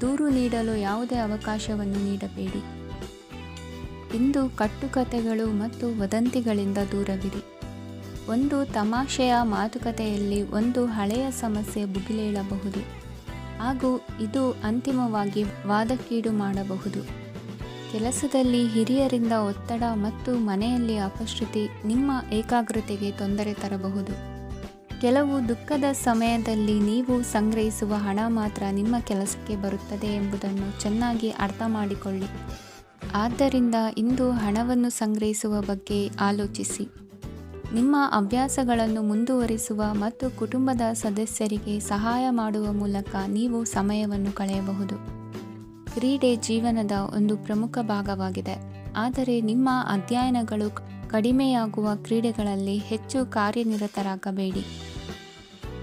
ದೂರು ನೀಡಲು ಯಾವುದೇ ಅವಕಾಶವನ್ನು ನೀಡಬೇಡಿ. ಇಂದು ಕಟ್ಟುಕತೆಗಳು ಮತ್ತು ವದಂತಿಗಳಿಂದ ದೂರವಿರಿ. ಒಂದು ತಮಾಷೆಯ ಮಾತುಕತೆಯಲ್ಲಿ ಒಂದು ಹಳೆಯ ಸಮಸ್ಯೆ ಭುಗಿಲೇಳಬಹುದು ಹಾಗೂ ಇದು ಅಂತಿಮವಾಗಿ ವಾದಕ್ಕೀಡು ಮಾಡಬಹುದು. ಕೆಲಸದಲ್ಲಿ ಹಿರಿಯರಿಂದ ಒತ್ತಡ ಮತ್ತು ಮನೆಯಲ್ಲಿ ಅಪಶ್ರುತಿ ನಿಮ್ಮ ಏಕಾಗ್ರತೆಗೆ ತೊಂದರೆ ತರಬಹುದು. ಕೆಲವು ದುಃಖದ ಸಮಯದಲ್ಲಿ ನೀವು ಸಂಗ್ರಹಿಸುವ ಹಣ ಮಾತ್ರ ನಿಮ್ಮ ಕೆಲಸಕ್ಕೆ ಬರುತ್ತದೆ ಎಂಬುದನ್ನು ಚೆನ್ನಾಗಿ ಅರ್ಥ ಮಾಡಿಕೊಳ್ಳಿ. ಆದ್ದರಿಂದ ಇಂದು ಹಣವನ್ನು ಸಂಗ್ರಹಿಸುವ ಬಗ್ಗೆ ಆಲೋಚಿಸಿ. ನಿಮ್ಮ ಅಭ್ಯಾಸಗಳನ್ನು ಮುಂದುವರಿಸುವ ಮತ್ತು ಕುಟುಂಬದ ಸದಸ್ಯರಿಗೆ ಸಹಾಯ ಮಾಡುವ ಮೂಲಕ ನೀವು ಸಮಯವನ್ನು ಕಳೆಯಬಹುದು. ಕ್ರೀಡೆ ಜೀವನದ ಒಂದು ಪ್ರಮುಖ ಭಾಗವಾಗಿದೆ, ಆದರೆ ನಿಮ್ಮ ಅಧ್ಯಯನಗಳು ಕಡಿಮೆಯಾಗುವ ಕ್ರೀಡೆಗಳಲ್ಲಿ ಹೆಚ್ಚು ಕಾರ್ಯನಿರತರಾಗಬೇಡಿ.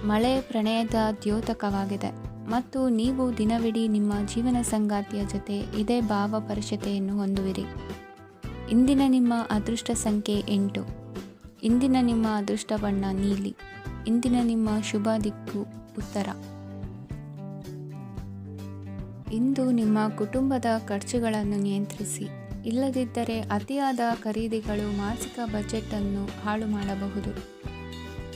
ಮಳೆ ಪ್ರಣಯದ ದ್ಯೋತಕವಾಗಿದೆ ಮತ್ತು ನೀವು ದಿನವಿಡೀ ನಿಮ್ಮ ಜೀವನ ಸಂಗಾತಿಯ ಜೊತೆ ಇದೇ ಭಾವಪರಿಷತೆಯನ್ನು ಹೊಂದುವಿರಿ. ಇಂದಿನ ನಿಮ್ಮ ಅದೃಷ್ಟ ಸಂಖ್ಯೆ 8. ಇಂದಿನ ನಿಮ್ಮ ಅದೃಷ್ಟ ಬಣ್ಣ ನೀಲಿ. ಇಂದಿನ ನಿಮ್ಮ ಶುಭ ದಿಕ್ಕು ಉತ್ತರ. ಇಂದು ನಿಮ್ಮ ಕುಟುಂಬದ ಖರ್ಚುಗಳನ್ನು ನಿಯಂತ್ರಿಸಿ. ಇಲ್ಲದಿದ್ದರೆ ಅತಿಯಾದ ಖರೀದಿಗಳು ಮಾಸಿಕ ಬಜೆಟನ್ನು ಹಾಳು ಮಾಡಬಹುದು.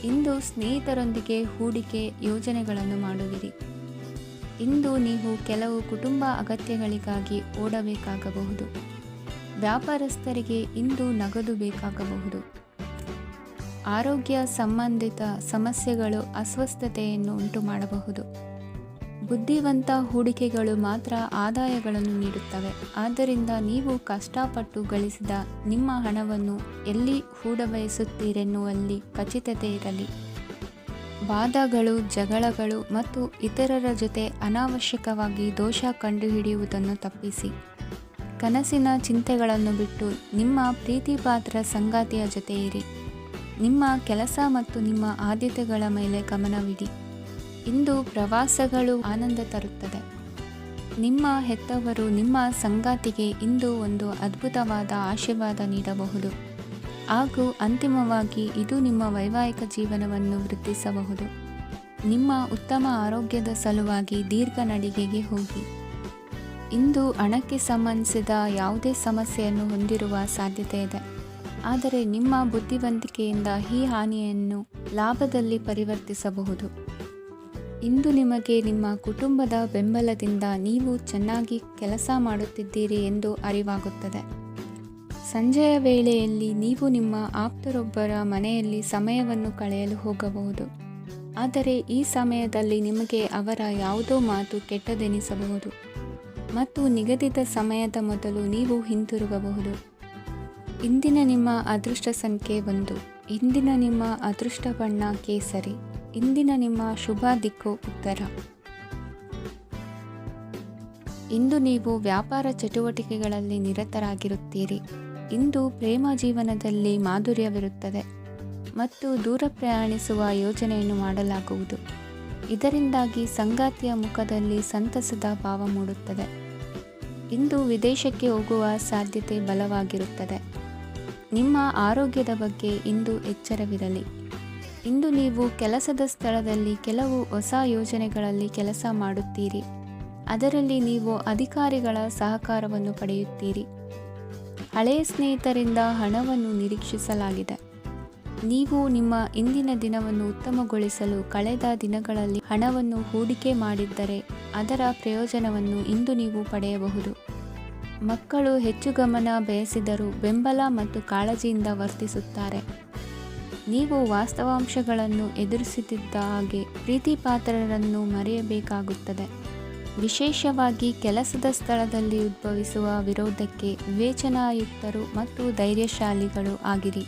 ಇಂದು ಸ್ನೇಹಿತರೊಂದಿಗೆ ಹೂಡಿಕೆ ಯೋಜನೆಗಳನ್ನು ಮಾಡುವಿರಿ. ಇಂದು ನೀವು ಕೆಲವು ಕುಟುಂಬ ಅಗತ್ಯಗಳಿಗಾಗಿ ಓಡಬೇಕಾಗಬಹುದು. ವ್ಯಾಪಾರಸ್ಥರಿಗೆ ಇಂದು ನಗದು ಬೇಕಾಗಬಹುದು. ಆರೋಗ್ಯ ಸಂಬಂಧಿತ ಸಮಸ್ಯೆಗಳು ಅಸ್ವಸ್ಥತೆಯನ್ನು ಉಂಟುಮಾಡಬಹುದು. ಬುದ್ಧಿವಂತ ಹೂಡಿಕೆಗಳು ಮಾತ್ರ ಆದಾಯಗಳನ್ನು ನೀಡುತ್ತವೆ. ಆದ್ದರಿಂದ ನೀವು ಕಷ್ಟಪಟ್ಟು ಗಳಿಸಿದ ನಿಮ್ಮ ಹಣವನ್ನು ಎಲ್ಲಿ ಹೂಡಬಯಸುತ್ತೀರೆನ್ನುವಲ್ಲಿ ಖಚಿತತೆ ಇರಲಿ. ವಾದಗಳು, ಜಗಳಗಳು ಮತ್ತು ಇತರರ ಜೊತೆ ಅನಾವಶ್ಯಕವಾಗಿ ದೋಷ ಕಂಡುಹಿಡಿಯುವುದನ್ನು ತಪ್ಪಿಸಿ. ಕನಸಿನ ಚಿಂತೆಗಳನ್ನು ಬಿಟ್ಟು ನಿಮ್ಮ ಪ್ರೀತಿಪಾತ್ರ ಸಂಗಾತಿಯ ಜೊತೆ ಇರಿ. ನಿಮ್ಮ ಕೆಲಸ ಮತ್ತು ನಿಮ್ಮ ಆದ್ಯತೆಗಳ ಮೇಲೆ ಗಮನವಿಡಿ. ಇಂದು ಪ್ರವಾಸಗಳು ಆನಂದ ತರುತ್ತದೆ. ನಿಮ್ಮ ಹೆತ್ತವರು ನಿಮ್ಮ ಸಂಗಾತಿಗೆ ಇಂದು ಒಂದು ಅದ್ಭುತವಾದ ಆಶೀರ್ವಾದ ನೀಡಬಹುದು ಹಾಗೂ ಅಂತಿಮವಾಗಿ ಇದು ನಿಮ್ಮ ವೈವಾಹಿಕ ಜೀವನವನ್ನು ವೃದ್ಧಿಸಬಹುದು. ನಿಮ್ಮ ಉತ್ತಮ ಆರೋಗ್ಯದ ಸಲುವಾಗಿ ದೀರ್ಘ ನಡಿಗೆಗೆ ಹೋಗಿ. ಇಂದು ಹಣಕ್ಕೆ ಸಂಬಂಧಿಸಿದ ಯಾವುದೇ ಸಮಸ್ಯೆಯನ್ನು ಹೊಂದಿರುವ ಸಾಧ್ಯತೆ ಇದೆ. ಆದರೆ ನಿಮ್ಮ ಬುದ್ಧಿವಂತಿಕೆಯಿಂದ ಈ ಹಾನಿಯನ್ನು ಲಾಭದಲ್ಲಿ ಪರಿವರ್ತಿಸಬಹುದು. ಇಂದು ನಿಮಗೆ ನಿಮ್ಮ ಕುಟುಂಬದ ಬೆಂಬಲದಿಂದ ನೀವು ಚೆನ್ನಾಗಿ ಕೆಲಸ ಮಾಡುತ್ತಿದ್ದೀರಿ ಎಂದು ಅರಿವಾಗುತ್ತದೆ. ಸಂಜೆಯ ವೇಳೆಯಲ್ಲಿ ನೀವು ನಿಮ್ಮ ಆಪ್ತರೊಬ್ಬರ ಮನೆಯಲ್ಲಿ ಸಮಯವನ್ನು ಕಳೆಯಲು ಹೋಗಬಹುದು. ಆದರೆ ಈ ಸಮಯದಲ್ಲಿ ನಿಮಗೆ ಅವರ ಯಾವುದೋ ಮಾತು ಕೆಟ್ಟದೆನಿಸಬಹುದು ಮತ್ತು ನಿಗದಿತ ಸಮಯದ ಮೊದಲು ನೀವು ಹಿಂತಿರುಗಬಹುದು. ಇಂದಿನ ನಿಮ್ಮ ಅದೃಷ್ಟ ಸಂಖ್ಯೆ 1. ಇಂದಿನ ನಿಮ್ಮ ಅದೃಷ್ಟ ಬಣ್ಣ ಕೇಸರಿ. ಇಂದಿನ ನಿಮ್ಮ ಶುಭ ದಿಕ್ಕು ಉತ್ತರ. ಇಂದು ನೀವು ವ್ಯಾಪಾರ ಚಟುವಟಿಕೆಗಳಲ್ಲಿ ನಿರತರಾಗಿರುತ್ತೀರಿ. ಇಂದು ಪ್ರೇಮ ಜೀವನದಲ್ಲಿ ಮಾಧುರ್ಯವಿರುತ್ತದೆ ಮತ್ತು ದೂರ ಪ್ರಯಾಣಿಸುವ ಯೋಜನೆಯನ್ನು ಮಾಡಲಾಗುವುದು. ಇದರಿಂದಾಗಿ ಸಂಗಾತಿಯ ಮುಖದಲ್ಲಿ ಸಂತಸದ ಭಾವ ಮೂಡುತ್ತದೆ. ಇಂದು ವಿದೇಶಕ್ಕೆ ಹೋಗುವ ಸಾಧ್ಯತೆ ಬಲವಾಗಿರುತ್ತದೆ. ನಿಮ್ಮ ಆರೋಗ್ಯದ ಬಗ್ಗೆ ಇಂದು ಎಚ್ಚರವಿರಲಿ. ಇಂದು ನೀವು ಕೆಲಸದ ಸ್ಥಳದಲ್ಲಿ ಕೆಲವು ಹೊಸ ಯೋಜನೆಗಳಲ್ಲಿ ಕೆಲಸ ಮಾಡುತ್ತೀರಿ. ಅದರಲ್ಲಿ ನೀವು ಅಧಿಕಾರಿಗಳ ಸಹಕಾರವನ್ನು ಪಡೆಯುತ್ತೀರಿ. ಹಳೆಯ ಸ್ನೇಹಿತರಿಂದ ಹಣವನ್ನು ನಿರೀಕ್ಷಿಸಲಾಗಿದೆ. ನೀವು ನಿಮ್ಮ ಇಂದಿನ ದಿನವನ್ನು ಉತ್ತಮಗೊಳಿಸಲು ಕಳೆದ ದಿನಗಳಲ್ಲಿ ಹಣವನ್ನು ಹೂಡಿಕೆ ಮಾಡಿದ್ದರೆ ಅದರ ಪ್ರಯೋಜನವನ್ನು ಇಂದು ನೀವು ಪಡೆಯಬಹುದು. ಮಕ್ಕಳು ಹೆಚ್ಚು ಗಮನ ಬಯಸಿದರೂ ಬೆಂಬಲ ಮತ್ತು ಕಾಳಜಿಯಿಂದ ವರ್ತಿಸುತ್ತಾರೆ. ನೀವು ವಾಸ್ತವಾಂಶಗಳನ್ನು ಎದುರಿಸುತ್ತಿದ್ದ ಹಾಗೆ ಪ್ರೀತಿಪಾತ್ರರನ್ನು ಮರೆಯಬೇಕಾಗುತ್ತದೆ. ವಿಶೇಷವಾಗಿ ಕೆಲಸದ ಸ್ಥಳದಲ್ಲಿ ಉದ್ಭವಿಸುವ ವಿರೋಧಕ್ಕೆ ವಿವೇಚನಾಯುಕ್ತರು ಮತ್ತು ಧೈರ್ಯಶಾಲಿಗಳು ಆಗಿರಿ.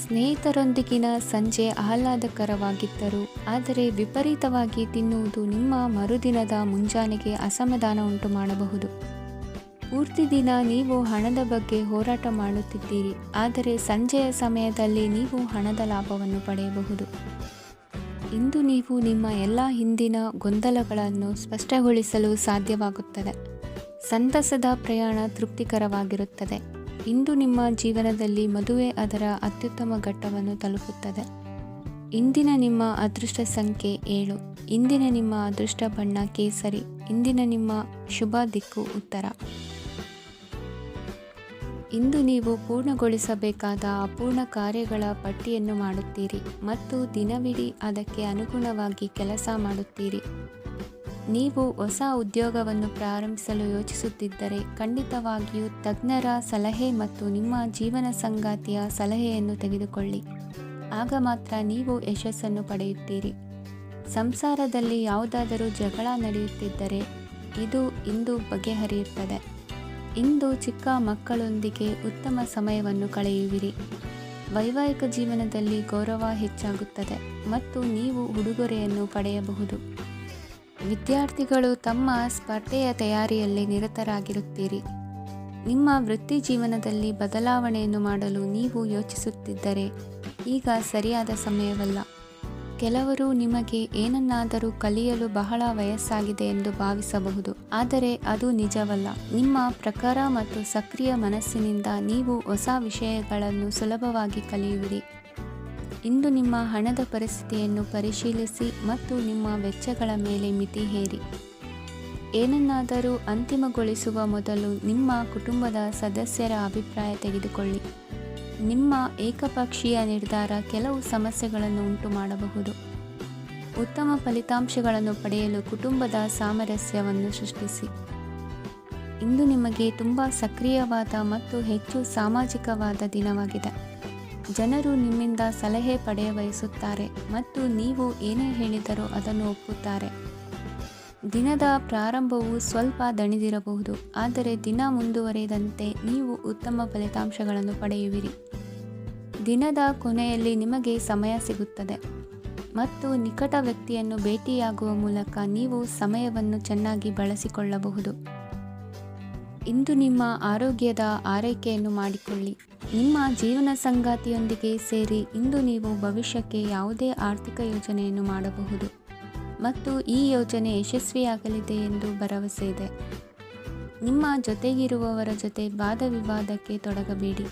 ಸ್ನೇಹಿತರೊಂದಿಗಿನ ಸಂಜೆ ಆಹ್ಲಾದಕರವಾಗಿದ್ದರೂ ಆದರೆ ವಿಪರೀತವಾಗಿ ತಿನ್ನುವುದು ನಿಮ್ಮ ಮರುದಿನದ ಮುಂಜಾನೆಗೆ ಅಸಮಾಧಾನ ಉಂಟು ಮಾಡಬಹುದು. ಪೂರ್ತಿ ದಿನ ನೀವು ಹಣದ ಬಗ್ಗೆ ಹೋರಾಟ ಮಾಡುತ್ತಿದ್ದೀರಿ, ಆದರೆ ಸಂಜೆಯ ಸಮಯದಲ್ಲಿ ನೀವು ಹಣದ ಲಾಭವನ್ನು ಪಡೆಯಬಹುದು. ಇಂದು ನೀವು ನಿಮ್ಮ ಎಲ್ಲ ಹಿಂದಿನ ಗೊಂದಲಗಳನ್ನು ಸ್ಪಷ್ಟಗೊಳಿಸಲು ಸಾಧ್ಯವಾಗುತ್ತದೆ. ಸಂತಸದ ಪ್ರಯಾಣ ತೃಪ್ತಿಕರವಾಗಿರುತ್ತದೆ. ಇಂದು ನಿಮ್ಮ ಜೀವನದಲ್ಲಿ ಮದುವೆ ಅದರ ಅತ್ಯುತ್ತಮ ಘಟ್ಟವನ್ನು ತಲುಪುತ್ತದೆ. ಇಂದಿನ ನಿಮ್ಮ ಅದೃಷ್ಟ ಸಂಖ್ಯೆ 7. ಇಂದಿನ ನಿಮ್ಮ ಅದೃಷ್ಟ ಬಣ್ಣ ಕೇಸರಿ. ಇಂದಿನ ನಿಮ್ಮ ಶುಭ ದಿಕ್ಕು ಉತ್ತರ. ಇಂದು ನೀವು ಪೂರ್ಣಗೊಳಿಸಬೇಕಾದ ಅಪೂರ್ಣ ಕಾರ್ಯಗಳ ಪಟ್ಟಿಯನ್ನು ಮಾಡುತ್ತೀರಿ ಮತ್ತು ದಿನವಿಡೀ ಅದಕ್ಕೆ ಅನುಗುಣವಾಗಿ ಕೆಲಸ ಮಾಡುತ್ತೀರಿ. ನೀವು ಹೊಸ ಉದ್ಯೋಗವನ್ನು ಪ್ರಾರಂಭಿಸಲು ಯೋಚಿಸುತ್ತಿದ್ದರೆ ಖಂಡಿತವಾಗಿಯೂ ತಜ್ಞರ ಸಲಹೆ ಮತ್ತು ನಿಮ್ಮ ಜೀವನ ಸಂಗಾತಿಯ ಸಲಹೆಯನ್ನು ತೆಗೆದುಕೊಳ್ಳಿ. ಆಗ ಮಾತ್ರ ನೀವು ಯಶಸ್ಸನ್ನು ಪಡೆಯುತ್ತೀರಿ. ಸಂಸಾರದಲ್ಲಿ ಯಾವುದಾದರೂ ಜಗಳ ನಡೆಯುತ್ತಿದ್ದರೆ ಇದು ಇಂದು ಬಗೆಹರಿಯುತ್ತದೆ. ಇಂದು ಚಿಕ್ಕ ಮಕ್ಕಳೊಂದಿಗೆ ಉತ್ತಮ ಸಮಯವನ್ನು ಕಳೆಯುವಿರಿ. ವೈವಾಹಿಕ ಜೀವನದಲ್ಲಿ ಗೌರವ ಹೆಚ್ಚಾಗುತ್ತದೆ ಮತ್ತು ನೀವು ಉಡುಗೊರೆಯನ್ನು ಪಡೆಯಬಹುದು. ವಿದ್ಯಾರ್ಥಿಗಳು ತಮ್ಮ ಸ್ಪರ್ಧೆಯ ತಯಾರಿಯಲ್ಲಿ ನಿರತರಾಗಿರುತ್ತೀರಿ. ನಿಮ್ಮ ವೃತ್ತಿ ಜೀವನದಲ್ಲಿ ಬದಲಾವಣೆಯನ್ನು ಮಾಡಲು ನೀವು ಯೋಚಿಸುತ್ತಿದ್ದರೆ ಈಗ ಸರಿಯಾದ ಸಮಯವಲ್ಲ. ಕೆಲವರು ನಿಮಗೆ ಏನನ್ನಾದರೂ ಕಲಿಯಲು ಬಹಳ ವಯಸ್ಸಾಗಿದೆ ಎಂದು ಭಾವಿಸಬಹುದು, ಆದರೆ ಅದು ನಿಜವಲ್ಲ. ನಿಮ್ಮ ಪ್ರಖರ ಮತ್ತು ಸಕ್ರಿಯ ಮನಸ್ಸಿನಿಂದ ನೀವು ಹೊಸ ವಿಷಯಗಳನ್ನು ಸುಲಭವಾಗಿ ಕಲಿಯುವಿರಿ. ಇಂದು ನಿಮ್ಮ ಹಣದ ಪರಿಸ್ಥಿತಿಯನ್ನು ಪರಿಶೀಲಿಸಿ ಮತ್ತು ನಿಮ್ಮ ವೆಚ್ಚಗಳ ಮೇಲೆ ಮಿತಿ ಹೇರಿ. ಏನನ್ನಾದರೂ ಅಂತಿಮಗೊಳಿಸುವ ಮೊದಲು ನಿಮ್ಮ ಕುಟುಂಬದ ಸದಸ್ಯರ ಅಭಿಪ್ರಾಯ ತೆಗೆದುಕೊಳ್ಳಿ. ನಿಮ್ಮ ಏಕಪಕ್ಷೀಯ ನಿರ್ಧಾರ ಕೆಲವು ಸಮಸ್ಯೆಗಳನ್ನು ಉಂಟು ಮಾಡಬಹುದು. ಉತ್ತಮ ಫಲಿತಾಂಶಗಳನ್ನು ಪಡೆಯಲು ಕುಟುಂಬದ ಸಾಮರಸ್ಯವನ್ನು ಸೃಷ್ಟಿಸಿ. ಇಂದು ನಿಮಗೆ ತುಂಬ ಸಕ್ರಿಯವಾದ ಮತ್ತು ಹೆಚ್ಚು ಸಾಮಾಜಿಕವಾದ ದಿನವಾಗಿದೆ. ಜನರು ನಿಮ್ಮಿಂದ ಸಲಹೆ ಪಡೆಯ ಬಯಸುತ್ತಾರೆ ಮತ್ತು ನೀವು ಏನೇ ಹೇಳಿದರೂ ಅದನ್ನು ಒಪ್ಪುತ್ತಾರೆ. ದಿನದ ಪ್ರಾರಂಭವು ಸ್ವಲ್ಪ ದಣಿದಿರಬಹುದು, ಆದರೆ ದಿನ ಮುಂದುವರಿದಂತೆ ನೀವು ಉತ್ತಮ ಫಲಿತಾಂಶಗಳನ್ನು ಪಡೆಯುವಿರಿ. ದಿನದ ಕೊನೆಯಲ್ಲಿ ನಿಮಗೆ ಸಮಯ ಸಿಗುತ್ತದೆ ಮತ್ತು ನಿಕಟ ವ್ಯಕ್ತಿಯನ್ನು ಭೇಟಿಯಾಗುವ ಮೂಲಕ ನೀವು ಸಮಯವನ್ನು ಚೆನ್ನಾಗಿ ಬಳಸಿಕೊಳ್ಳಬಹುದು. ಇಂದು ನಿಮ್ಮ ಆರೋಗ್ಯದ ಆರೈಕೆಯನ್ನು ಮಾಡಿಕೊಳ್ಳಿ. ನಿಮ್ಮ ಜೀವನ ಸಂಗಾತಿಯೊಂದಿಗೆ ಸೇರಿ ಇಂದು ನೀವು ಭವಿಷ್ಯಕ್ಕೆ ಯಾವುದೇ ಆರ್ಥಿಕ ಯೋಜನೆಯನ್ನು ಮಾಡಬಹುದು ಮತ್ತು ಈ ಯೋಜನೆ ಯಶಸ್ವಿಯಾಗಲಿದೆ ಎಂದು ಭರವಸೆ ಇದೆ. ನಿಮ್ಮ ಜೊತೆಗಿರುವವರ ಜೊತೆ ವಾದ ವಿವಾದಕ್ಕೆ ತೊಡಗಬೇಡಿ.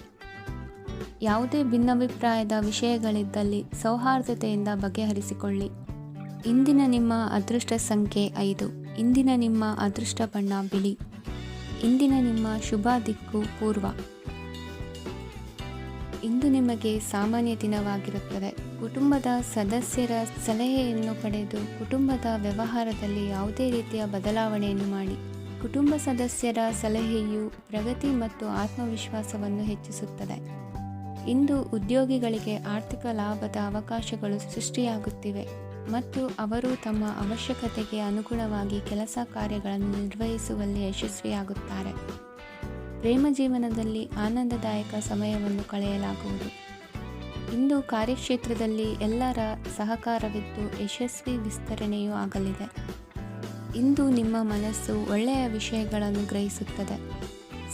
ಯಾವುದೇ ಭಿನ್ನಾಭಿಪ್ರಾಯದ ವಿಷಯಗಳಿದ್ದಲ್ಲಿ ಸೌಹಾರ್ದತೆಯಿಂದ ಬಗೆಹರಿಸಿಕೊಳ್ಳಿ. ಇಂದಿನ ನಿಮ್ಮ ಅದೃಷ್ಟ ಸಂಖ್ಯೆ 5. ಇಂದಿನ ನಿಮ್ಮ ಅದೃಷ್ಟ ಬಣ್ಣ ಬಿಳಿ. ಇಂದಿನ ನಿಮ್ಮ ಶುಭ ದಿಕ್ಕು ಪೂರ್ವ. ಇಂದು ನಿಮಗೆ ಸಾಮಾನ್ಯ ದಿನವಾಗಿರುತ್ತದೆ. ಕುಟುಂಬದ ಸದಸ್ಯರ ಸಲಹೆಯನ್ನು ಪಡೆದು ಕುಟುಂಬದ ವ್ಯವಹಾರದಲ್ಲಿ ಯಾವುದೇ ರೀತಿಯ ಬದಲಾವಣೆಯನ್ನು ಮಾಡಿ. ಕುಟುಂಬ ಸದಸ್ಯರ ಸಲಹೆಯು ಪ್ರಗತಿ ಮತ್ತು ಆತ್ಮವಿಶ್ವಾಸವನ್ನು ಹೆಚ್ಚಿಸುತ್ತದೆ. ಇಂದು ಉದ್ಯೋಗಿಗಳಿಗೆ ಆರ್ಥಿಕ ಲಾಭದ ಅವಕಾಶಗಳು ಸೃಷ್ಟಿಯಾಗುತ್ತಿವೆ ಮತ್ತು ಅವರು ತಮ್ಮ ಅವಶ್ಯಕತೆಗೆ ಅನುಗುಣವಾಗಿ ಕೆಲಸ ಕಾರ್ಯಗಳನ್ನು ನಿರ್ವಹಿಸುವಲ್ಲಿ ಯಶಸ್ವಿಯಾಗುತ್ತಾರೆ. ಪ್ರೇಮ ಜೀವನದಲ್ಲಿ ಆನಂದದಾಯಕ ಸಮಯವನ್ನು ಕಳೆಯಲಾಗುವುದು. ಇಂದು ಕಾರ್ಯಕ್ಷೇತ್ರದಲ್ಲಿ ಎಲ್ಲರ ಸಹಕಾರವಿದ್ದು ಯಶಸ್ವಿ ವಿಸ್ತರಣೆಯೂ ಆಗಲಿದೆ. ಇಂದು ನಿಮ್ಮ ಮನಸ್ಸು ಒಳ್ಳೆಯ ವಿಷಯಗಳನ್ನು ಗ್ರಹಿಸುತ್ತದೆ.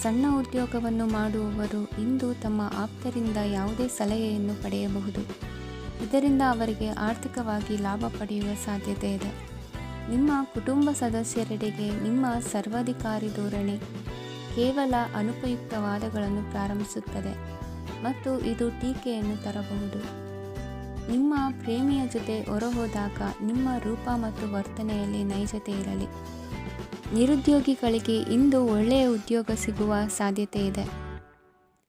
ಸಣ್ಣ ಉದ್ಯೋಗವನ್ನು ಮಾಡುವವರು ಇಂದು ತಮ್ಮ ಆಪ್ತರಿಂದ ಯಾವುದೇ ಸಲಹೆಯನ್ನು ಪಡೆಯಬಹುದು. ಇದರಿಂದ ಅವರಿಗೆ ಆರ್ಥಿಕವಾಗಿ ಲಾಭ ಪಡೆಯುವ ಸಾಧ್ಯತೆ ಇದೆ. ನಿಮ್ಮ ಕುಟುಂಬ ಸದಸ್ಯರೆಡೆಗೆ ನಿಮ್ಮ ಸರ್ವಾಧಿಕಾರಿ ಧೋರಣೆ ಕೇವಲ ಅನುಪಯುಕ್ತ ವಾದಗಳನ್ನು ಪ್ರಾರಂಭಿಸುತ್ತದೆ ಮತ್ತು ಇದು ಟೀಕೆಯನ್ನು ತರಬಹುದು. ನಿಮ್ಮ ಪ್ರೇಮಿಯ ಜೊತೆ ಹೊರಹೋದಾಗ ನಿಮ್ಮ ರೂಪ ಮತ್ತು ವರ್ತನೆಯಲ್ಲಿ ನೈಜತೆ ಇರಲಿ. ನಿರುದ್ಯೋಗಿಗಳಿಗೆ ಇಂದು ಒಳ್ಳೆಯ ಉದ್ಯೋಗ ಸಿಗುವ ಸಾಧ್ಯತೆ ಇದೆ.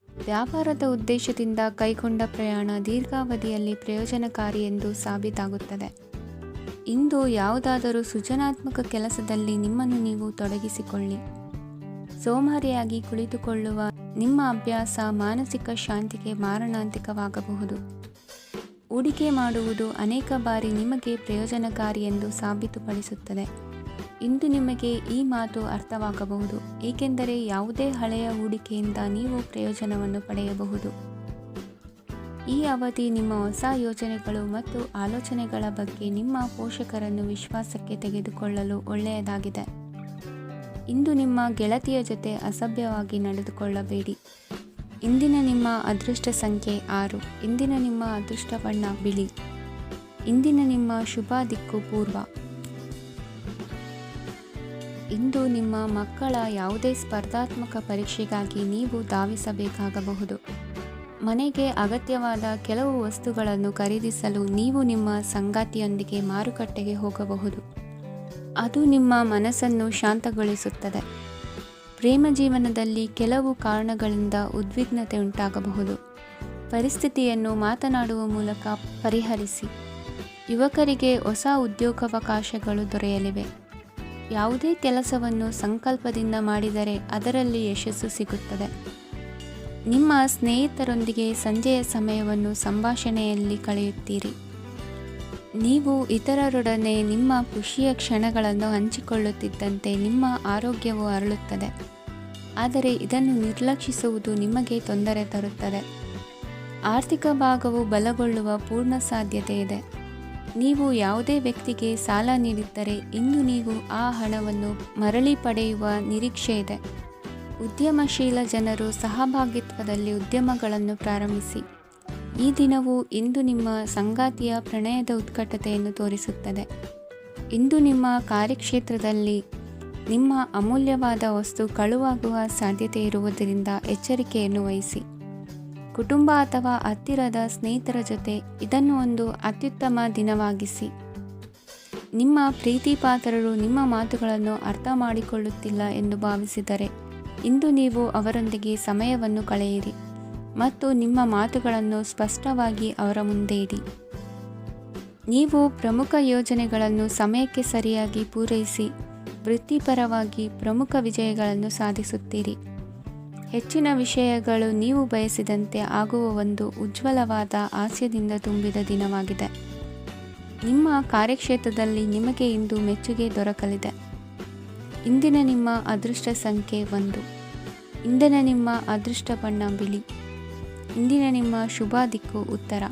ವ್ಯಾಪಾರದ ಉದ್ದೇಶದಿಂದ ಕೈಗೊಂಡ ಪ್ರಯಾಣ ದೀರ್ಘಾವಧಿಯಲ್ಲಿ ಪ್ರಯೋಜನಕಾರಿ ಎಂದು ಸಾಬೀತಾಗುತ್ತದೆ. ಇಂದು ಯಾವುದಾದರೂ ಸೃಜನಾತ್ಮಕ ಕೆಲಸದಲ್ಲಿ ನಿಮ್ಮನ್ನು ನೀವು ತೊಡಗಿಸಿಕೊಳ್ಳಿ. ಸೋಮಾರಿಯಾಗಿ ಕುಳಿತುಕೊಳ್ಳುವ ನಿಮ್ಮ ಅಭ್ಯಾಸ ಮಾನಸಿಕ ಶಾಂತಿಗೆ ಮಾರಣಾಂತಿಕವಾಗಬಹುದು. ಹೂಡಿಕೆ ಮಾಡುವುದು ಅನೇಕ ಬಾರಿ ನಿಮಗೆ ಪ್ರಯೋಜನಕಾರಿ ಎಂದು ಸಾಬೀತುಪಡಿಸುತ್ತದೆ. ಇಂದು ನಿಮಗೆ ಈ ಮಾತು ಅರ್ಥವಾಗಬಹುದು, ಏಕೆಂದರೆ ಯಾವುದೇ ಹಳೆಯ ಹೂಡಿಕೆಯಿಂದ ನೀವು ಪ್ರಯೋಜನವನ್ನು ಪಡೆಯಬಹುದು. ಈ ಅವಧಿ ನಿಮ್ಮ ಹೊಸ ಯೋಜನೆಗಳು ಮತ್ತು ಆಲೋಚನೆಗಳ ಬಗ್ಗೆ ನಿಮ್ಮ ಪೋಷಕರನ್ನು ವಿಶ್ವಾಸಕ್ಕೆ ತೆಗೆದುಕೊಳ್ಳಲು ಒಳ್ಳೆಯದಾಗಿದೆ. ಇಂದು ನಿಮ್ಮ ಗೆಳತಿಯ ಜೊತೆ ಅಸಭ್ಯವಾಗಿ ನಡೆದುಕೊಳ್ಳಬೇಡಿ. ಇಂದಿನ ನಿಮ್ಮ ಅದೃಷ್ಟ ಸಂಖ್ಯೆ 6. ಇಂದಿನ ನಿಮ್ಮ ಅದೃಷ್ಟ ಬಣ್ಣ ಬಿಳಿ. ಇಂದಿನ ನಿಮ್ಮ ಶುಭ ದಿಕ್ಕು ಪೂರ್ವ. ಇಂದು ನಿಮ್ಮ ಮಕ್ಕಳ ಯಾವುದೇ ಸ್ಪರ್ಧಾತ್ಮಕ ಪರೀಕ್ಷೆಗಾಗಿ ನೀವು ಧಾವಿಸಬೇಕಾಗಬಹುದು. ಮನೆಗೆ ಅಗತ್ಯವಾದ ಕೆಲವು ವಸ್ತುಗಳನ್ನು ಖರೀದಿಸಲು ನೀವು ನಿಮ್ಮ ಸಂಗಾತಿಯೊಂದಿಗೆ ಮಾರುಕಟ್ಟೆಗೆ ಹೋಗಬಹುದು. ಅದು ನಿಮ್ಮ ಮನಸ್ಸನ್ನು ಶಾಂತಗೊಳಿಸುತ್ತದೆ. ಪ್ರೇಮ ಜೀವನದಲ್ಲಿ ಕೆಲವು ಕಾರಣಗಳಿಂದ ಉದ್ವಿಗ್ನತೆ ಉಂಟಾಗಬಹುದು. ಪರಿಸ್ಥಿತಿಯನ್ನು ಮಾತನಾಡುವ ಮೂಲಕ ಪರಿಹರಿಸಿ. ಯುವಕರಿಗೆ ಹೊಸ ಉದ್ಯೋಗಾವಕಾಶಗಳು ದೊರೆಯಲಿವೆ. ಯಾವುದೇ ಕೆಲಸವನ್ನು ಸಂಕಲ್ಪದಿಂದ ಮಾಡಿದರೆ ಅದರಲ್ಲಿ ಯಶಸ್ಸು ಸಿಗುತ್ತದೆ. ನಿಮ್ಮ ಸ್ನೇಹಿತರೊಂದಿಗೆ ಸಂಜೆಯ ಸಮಯವನ್ನು ಸಂಭಾಷಣೆಯಲ್ಲಿ ಕಳೆಯುತ್ತೀರಿ. ನೀವು ಇತರರೊಡನೆ ನಿಮ್ಮ ಖುಷಿಯ ಕ್ಷಣಗಳನ್ನು ಹಂಚಿಕೊಳ್ಳುತ್ತಿದ್ದಂತೆ ನಿಮ್ಮ ಆರೋಗ್ಯವು ಅರಳುತ್ತದೆ. ಆದರೆ ಇದನ್ನು ನಿರ್ಲಕ್ಷಿಸುವುದು ನಿಮಗೆ ತೊಂದರೆ ತರುತ್ತದೆ. ಆರ್ಥಿಕ ಭಾಗವು ಬಲಗೊಳ್ಳುವ ಪೂರ್ಣ ಸಾಧ್ಯತೆ ಇದೆ. ನೀವು ಯಾವುದೇ ವ್ಯಕ್ತಿಗೆ ಸಾಲ ನೀಡಿದ್ದರೆ ಇಂದು ನೀವು ಆ ಹಣವನ್ನು ಮರಳಿ ಪಡೆಯುವ ನಿರೀಕ್ಷೆ ಇದೆ. ಉದ್ಯಮಶೀಲ ಜನರು ಸಹಭಾಗಿತ್ವದಲ್ಲಿ ಉದ್ಯಮಗಳನ್ನು ಪ್ರಾರಂಭಿಸಿ. ಈ ದಿನವು ಇಂದು ನಿಮ್ಮ ಸಂಗಾತಿಯ ಪ್ರಣಯದ ಉತ್ಕಟತೆಯನ್ನು ತೋರಿಸುತ್ತದೆ. ಇಂದು ನಿಮ್ಮ ಕಾರ್ಯಕ್ಷೇತ್ರದಲ್ಲಿ ನಿಮ್ಮ ಅಮೂಲ್ಯವಾದ ವಸ್ತು ಕಳುವಾಗುವ ಸಾಧ್ಯತೆ ಇರುವುದರಿಂದ ಎಚ್ಚರಿಕೆಯನ್ನು ವಹಿಸಿ. ಕುಟುಂಬ ಅಥವಾ ಹತ್ತಿರದ ಸ್ನೇಹಿತರ ಜೊತೆ ಇದನ್ನು ಒಂದು ಅತ್ಯುತ್ತಮ ದಿನವಾಗಿಸಿ. ನಿಮ್ಮ ಪ್ರೀತಿಪಾತ್ರರು ನಿಮ್ಮ ಮಾತುಗಳನ್ನು ಅರ್ಥ ಮಾಡಿಕೊಳ್ಳುತ್ತಿಲ್ಲ ಎಂದು ಭಾವಿಸಿದರೆ ಇಂದು ನೀವು ಅವರೊಂದಿಗೆ ಸಮಯವನ್ನು ಕಳೆಯಿರಿ ಮತ್ತು ನಿಮ್ಮ ಮಾತುಗಳನ್ನು ಸ್ಪಷ್ಟವಾಗಿ ಅವರ ಮುಂದೆ ಇಡಿ. ನೀವು ಪ್ರಮುಖ ಯೋಜನೆಗಳನ್ನು ಸಮಯಕ್ಕೆ ಸರಿಯಾಗಿ ಪೂರೈಸಿ ವೃತ್ತಿಪರವಾಗಿ ಪ್ರಮುಖ ವಿಜಯಗಳನ್ನು ಸಾಧಿಸುತ್ತೀರಿ. ಹೆಚ್ಚಿನ ವಿಷಯಗಳು ನೀವು ಬಯಸಿದಂತೆ ಆಗುವ ಒಂದು ಉಜ್ವಲವಾದ ಹಾಸ್ಯದಿಂದ ತುಂಬಿದ ದಿನವಾಗಿದೆ. ನಿಮ್ಮ ಕಾರ್ಯಕ್ಷೇತ್ರದಲ್ಲಿ ನಿಮಗೆ ಇಂದು ಮೆಚ್ಚುಗೆ ದೊರಕಲಿದೆ. ಇಂದಿನ ನಿಮ್ಮ ಅದೃಷ್ಟ ಸಂಖ್ಯೆ 1. ಇಂದಿನ ನಿಮ್ಮ ಅದೃಷ್ಟ ಬಣ್ಣ ಬಿಳಿ. ಇಂದಿನ ನಿಮ್ಮ ಶುಭ ದಿಕ್ಕು ಉತ್ತರ.